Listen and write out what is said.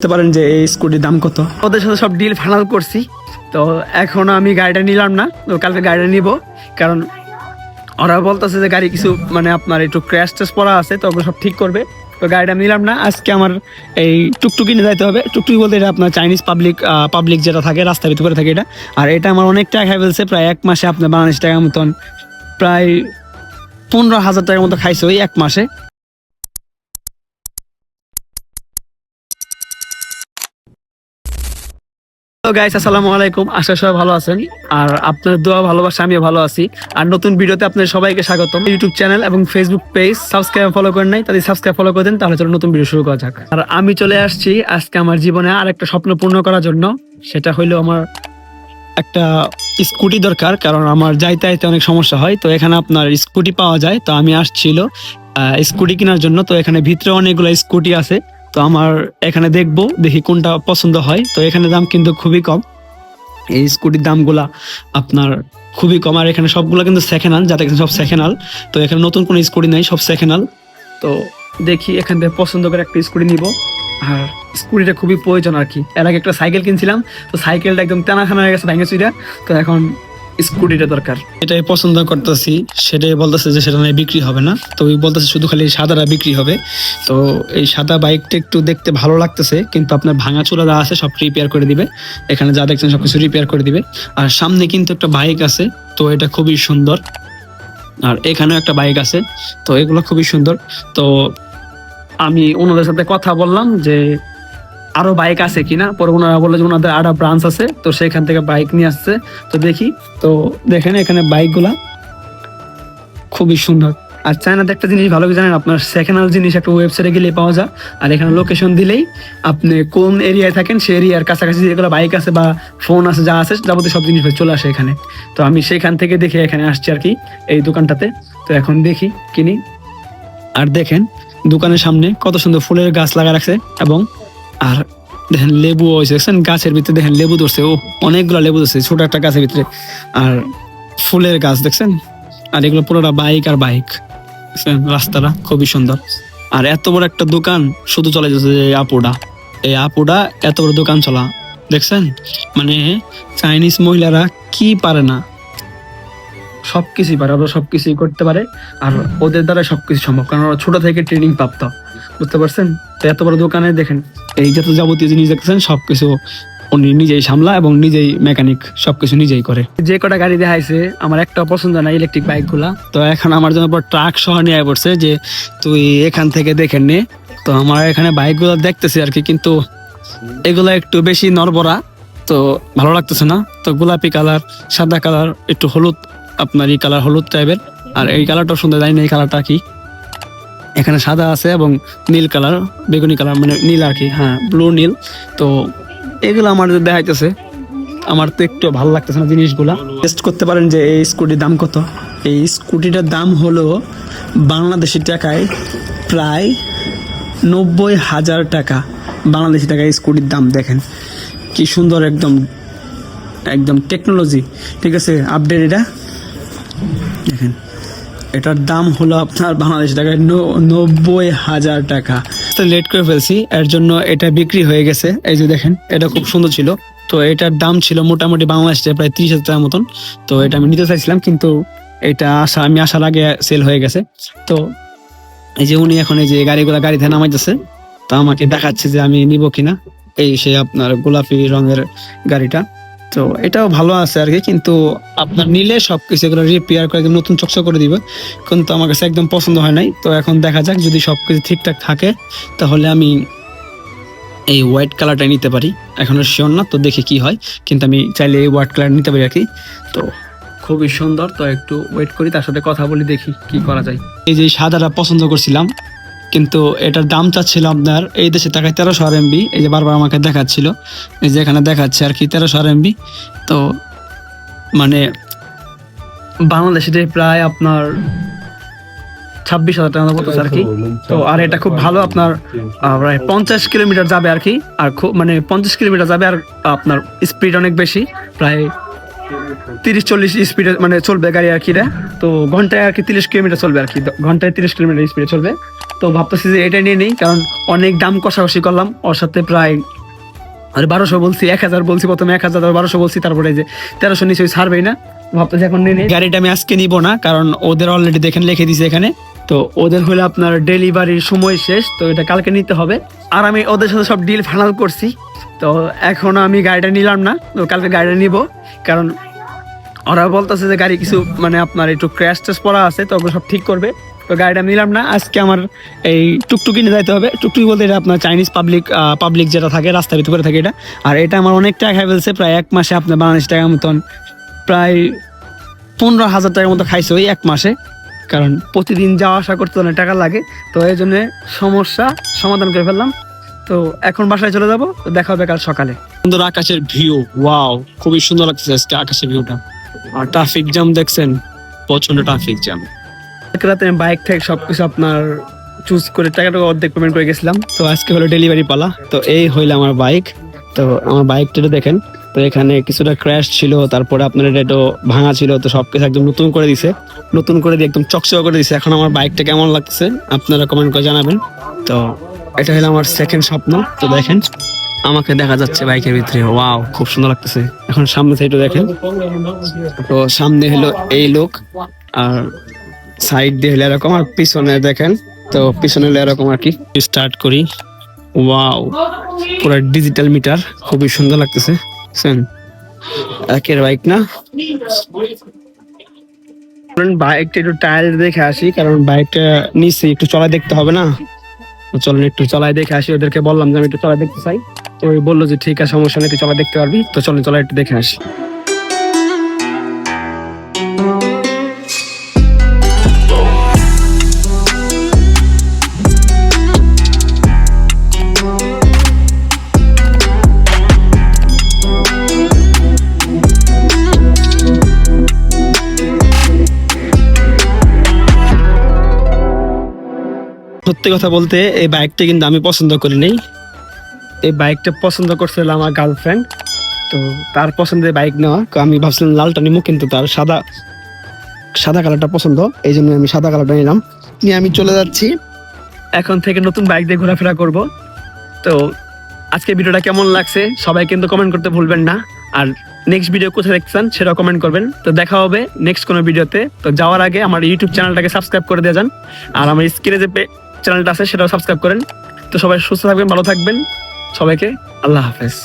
বলতে পারেন যে এই স্কুটির দাম কত? ওদের সাথে সব ডিল ফাইনাল করছি, তো এখনো আমি গাড়িটা নিলাম না, তো কালকে গাড়িটা নিব। কারণ ওরা বলতেছে যে গাড়ি কিছু মানে আপনার একটু ক্র্যাশ ট্যাশ পড়া আছে, তো ওগুলো সব ঠিক করবে। তো গাড়িটা নিলাম না, আজকে আমার এই টুকটুকি নিয়ে যাইতে হবে। টুকটুকি বলতে এটা আপনার চাইনিজ পাবলিক যেটা থাকে রাস্তার ভিতরে থাকে এটা। আর এটা আমার অনেক টাকা খাই ফেলছে, প্রায় এক মাসে আপনার বাংলাদেশ টাকার মতন প্রায় 15,000 টাকার মতো খাইছে ওই এক মাসে। তো গাইস, আসসালামু আলাইকুম, আশা সবাই ভালো আছেন। আর আপনাদের দোয়া ভালোবাসা আমিও ভালো আছি। আর নতুন ভিডিওতে আপনাদের সবাইকে স্বাগতম। ইউটিউব চ্যানেল এবং ফেসবুক পেজ সাবস্ক্রাইব ফলো করেন নাই, তাদের সাবস্ক্রাইব ফলো করে দেন, তাহলে চলো নতুন ভিডিও শুরু করা যাক। আর আমি চলে আসছি আজকে আমার জীবনে আর একটা স্বপ্ন পূর্ণ করার জন্য। সেটা হইলো আমার একটা স্কুটি দরকার, কারণ আমার যাইতে আইতে অনেক সমস্যা হয়। তো এখানে আপনার স্কুটি পাওয়া যায়, তো আমি আসছিল স্কুটি কেনার জন্য। তো এখানে ভিতরে অনেকগুলো স্কুটি আছে, তো আমার এখানে দেখবো, দেখি কোনটা পছন্দ হয়। তো এখানে দাম কিন্তু খুবই কম, এই স্কুটির দামগুলা আপনার খুবই কম। আর এখানে সবগুলো কিন্তু সেকেন্ড হ্যান্ড, যাতে সব সেকেন্ড হ্যান্ড। তো এখানে নতুন কোনো স্কুটি নাই, সব সেকেন্ড হ্যান্ড। তো দেখি এখান থেকে পছন্দ করে একটা স্কুটি নিব। আর স্কুটিটা খুবই প্রয়োজন আর কি। এর আগে একটা সাইকেল কিনছিলাম, তো সাইকেলটা একদম টানাখানা হয়ে গেছে, ভেঙে চুইরা। তো এখন স্কুটিটা দরকার, এটাই পছন্দ করতেছি। সেটাই বলতেছে যে সেটা নয় বিক্রি হবে না, তো ওই বলতেছে শুধু খালি সাদাটা বিক্রি হবে। তো এই সাদা বাইকটা একটু দেখতে ভালো লাগতেছে, কিন্তু আপনার ভাঙাচোরা যা আছে সব রিপেয়ার করে দিবে। এখানে যা দেখছেন সবকিছু রিপেয়ার করে দিবে। আর সামনে কিন্তু একটা বাইক আছে, তো এটা খুবই সুন্দর। আর এখানেও একটা বাইক আছে, তো এগুলো খুবই সুন্দর। তো আমি ওনাদের সাথে কথা বললাম যে আরো বাইক আছে কিনা, পরে ওনারা বললো যে ওনাদের আরো ব্রাঞ্চ আছে, তো সেখান থেকে বাইক নিয়ে আসছে। তো দেখি, তো দেখেন এখানে বাইকগুলা খুবই সুন্দর। আর চায়নাতে একটা জিনিস ভালো করে জানেন, আপনার সেকেন্ড হ্যান্ড জিনিস একটা ওয়েবসাইটে গেলে পাওয়া যায়। আর এখানে লোকেশন দিলেই আপনি কোন এরিয়ায় থাকেন সেই এরিয়ার কাছাকাছি যেগুলো বাইক আছে বা ফোন আছে, যা আছে যাবতীয় সব জিনিস চলে আসে এখানে। তো আমি সেখান থেকে দেখে এখানে আসছি আর কি, এই দোকানটাতে। তো এখন দেখি কিনি। আর দেখেন দোকানের সামনে কত সুন্দর ফুলের গাছ লাগা রাখছে, এবং আর দেখেন লেবু হয়েছে, দেখছেন গাছের ভিতরে দেখেন লেবু ধরছে, ও অনেকগুলো লেবু ধরছে ছোট একটা গাছের ভিতরে। আর ফুলের গাছ দেখছেন। আর এগুলো পুরোটা বাইক আর বাইক, রাস্তাটা খুবই সুন্দর। আর এত বড় একটা দোকান শুধু চলে যাচ্ছে এই আপুটা এত বড় দোকান চলা দেখছেন। মানে চাইনিজ মহিলারা কি পারে না, সবকিছুই পারে, ওরা সবকিছুই করতে পারে। আর ওদের দ্বারা সবকিছু সম্ভব, কারণ ওরা ছোট থেকে ট্রেনিং প্রাপ্ত, বুঝতে পারছেন। তো এত বড় দোকানে দেখেন এই যত যাবতীয় জিনিস দেখতেছেন সবকিছু উনি নিজেই সামলা এবং নিজেই মেকানিক, সবকিছু নিজেই করে। যে কটা গাড়ি দেখাইছে আমার একটা পছন্দ না, ইলেকট্রিক বাইক গুলা। তো এখন আমার জন্য ট্রাক সহ নিয়ে পড়ছে যে তুই এখান থেকে দেখে নে। তো আমার এখানে বাইক গুলো দেখতেছি আর কি, কিন্তু এগুলা একটু বেশি নড়বড়া, তো ভালো লাগতেছে না। তো গোলাপি কালার, সাদা কালার, একটু হলুদ, আপনার এই কালার হলুদ টাইপের। আর এই কালারটা সুন্দর, জানি না এই কালারটা কি। এখানে সাদা আছে এবং নীল কালার, বেগুনি কালার, মানে নীল আর কি, হ্যাঁ ব্লু নীল। তো এগুলো আমার দেখাইতেছে, আমার তো একটু ভালো লাগতেছে না জিনিসগুলা। টেস্ট করতে পারেন যে এই স্কুটির দাম কত। এই স্কুটিটার দাম হলো বাংলাদেশি টাকায় প্রায় 90,000 টাকা। বাংলাদেশি টাকায় স্কুটির দাম দেখেন কি সুন্দর, একদম একদম টেকনোলজি, ঠিক আছে, আপডেট। এটা দেখেন, এটার দাম হলো আপনার বাংলাদেশ টাকায় 90,000 টাকা। লেট করে ফেলছি, এর জন্য এটা বিক্রি হয়ে গেছে। এই যে দেখেন, এটা খুব সুন্দর ছিল। তো এটার দাম ছিল মোটামুটি বাংলাদেশে প্রায় 30,000 টাকার মতন। তো এটা আমি নিতে চাইছিলাম, কিন্তু এটা আমি আসার আগে সেল হয়ে গেছে। তো এই যে উনি এখন এই যে গাড়ি থেকে নামাইতেছে, তো আমাকে দেখাচ্ছে যে আমি নিব কিনা। এই সে আপনার গোলাপি রঙের গাড়িটা, তো এটাও ভালো আছে আর কি, কিন্তু আপনার নিলে সবকিছু এগুলো রিপেয়ার করে একদম নতুন চকচক করে দিবে। কিন্তু আমার কাছে একদম পছন্দ হয় নাই। তো এখন দেখা যাক, যদি সবকিছু ঠিকঠাক থাকে তাহলে আমি এই হোয়াইট কালারটা নিতে পারি। এখনো শিওর না, তো দেখি কি হয়। কিন্তু আমি চাইলে এই হোয়াইট কালার নিতে পারি আর কি। তো খুবই সুন্দর, তো একটু ওয়েট করি, তার সাথে কথা বলি, দেখি কি করা যায়। এই যে সাদাটা পছন্দ করছিলাম, কিন্তু এটার দাম চাচ্ছিল আপনার এই দেশে টাকায় 1300 RMB। এই যে বারবার আমাকে দেখাচ্ছিল, এই যে এখানে দেখাচ্ছে আর কি 1300 RMB। তো মানে বাংলাদেশে প্রায় আপনার 26,000 টাকা মতো আর কি। তো আর এটা খুব ভালো, আপনার প্রায় 50 কিলোমিটার যাবে আর কি। আর খুব মানে 50 কিলোমিটার যাবে, আর আপনার স্পিড অনেক বেশি, প্রায় 30-40 স্পিডে মানে চলবে গাড়ি আর কি। তো ঘন্টায় আর কি 30 কিলোমিটার চলবে আর কি, ঘন্টায় 30 কিলোমিটার স্পিডে চলবে। তো ভাবতেছি যে এটা নিয়ে নেই, কারণ অনেক দাম কষাকষি করলাম ওর সাথে, প্রায় 1200 বলছি, 1000 বলছি, প্রথমে 1000 1200 বলছি, তারপরে যে 1300 নিচে ছাড়বেই না। ভাবতেছি এখন নিয়ে নেই। গাড়িটা আমি আজকে নিব না, কারণ ওদের অলরেডি দেখেন লিখে দিছে এখানে, তো ওদের হলে আপনার ডেলিভারির সময় শেষ, তো এটা কালকে নিতে হবে। আর আমি ওদের সাথে সব ডিল ফাইনাল করছি, তো এখন আমি গাড়িটা নিলাম না, তো কালকে গাড়িটা নিব। কারণ ওরা বলতেছে যে গাড়ি কিছু মানে আপনার একটু ক্র্যাশ ট্যাশ পড়া আছে, তো ওগুলো সব ঠিক করবে। তো গাড়িটা আমি নিলাম না, আজকে আমার এই টুকটুকি নিয়ে যাইতে হবে। টুকটুকি বলতে এটা আপনার চাইনিজ পাবলিক যেটা থাকে রাস্তার ভিতরে থাকে এটা। আর এটা আমার অনেক টাকা খাই ফেলছে, প্রায় 1 মাসে আপনার বাংলাদেশ টাকার মতন প্রায় 15,000 টাকার মতো খাইছে ওই 1 মাসে। কারণ প্রতিদিন যাওয়া আসা করতে অনেক টাকা লাগে, তো এই জন্য সমস্যা সমাধান করে ফেললাম। তো এখন বাসায় চলে যাবো, তো দেখা হবে কাল সকালে। সুন্দর আকাশের ভিউ, ওয়াও, খুবই সুন্দর লাগছে আজকে আকাশের ভিউটা। আর ট্রাফিক জ্যাম দেখছেন, প্রচন্ড ট্রাফিক জ্যাম। রাতে আমি বাইক থেকে সবকিছু আপনার চুজ করে টাকাটা অর্ধেক পেমেন্ট করে গেছিলাম। তো আজকে হলো ডেলিভারি পালা, তো এই হইলো আমার বাইক। তো আমার বাইকটা দেখেন, তো এখানে কিছুটা ক্র্যাশ ছিল, তারপরে আপনার এটা ভাঙা ছিল, তো সবকিছু একদম নতুন করে দিছে, নতুন করে দিয়ে একদম চকচক করে দিছে। এখন আমার বাইকটা কেমন লাগছে আপনারা কমেন্ট করে জানাবেন। তো এটা হলো আমার সেকেন্ড স্বপ্ন। তো দেখেন আমাকে দেখা যাচ্ছে বাইকের ভিতরে, ওয়াও, খুব সুন্দর লাগতেছে। এখন সামনে সাইডে দেখেন, তো সামনে হলো এই লোক, আর সাইড দিয়ে হলো এরকম, আর পিছনে দেখেন, তো পিছনে হলো এরকম আর কি। স্টার্ট করি, ওয়াও, পুরো ডিজিটাল মিটার, খুবই সুন্দর লাগতেছে। একের বাইক না, বাইকটা একটু টায়ার দেখে আসি, কারণ বাইকটা নিচে একটু চলায় দেখতে হবে না। চলেন একটু চলায় দেখে আসি। ওদেরকে বললাম যে আমি একটু চলায় দেখতে চাই, তো ওই বললো যে ঠিক আছে, সমস্যা নেই, তুই চলায় দেখতে পারবি। তো চলেন চলায় একটু দেখে আসি। সত্যি কথা বলতে এই বাইকটা কিন্তু আমি পছন্দ করি নাই, এই বাইকটা পছন্দ করছিল আমার গার্লফ্রেন্ড। তো তার পছন্দের বাইক নেওয়া, আমি ভাবছিলাম লালটা নিবো, কিন্তু তার সাদা কালারটা পছন্দ, এই জন্য আমি সাদা কালারটা নিলাম। নিয়ে আমি চলে যাচ্ছি, এখন থেকে নতুন বাইক দিয়ে ঘোরাফেরা করব। তো আজকে ভিডিওটা কেমন লাগছে সবাই কিন্তু কমেন্ট করতে ভুলবেন না। আর নেক্সট ভিডিও কোথায় দেখছেন সেটাও কমেন্ট করবেন। তো দেখা হবে নেক্সট কোনো ভিডিওতে। তো যাওয়ার আগে আমার ইউটিউব চ্যানেলটাকে সাবস্ক্রাইব করে দিয়ে যান, আর আমার স্ক্রিনে যে চ্যানেলটা আছে সেটাও সাবস্ক্রাইব করেন। তো সবাই সুস্থ থাকবেন, ভালো থাকবেন, সবাইকে আল্লাহ হাফেজ।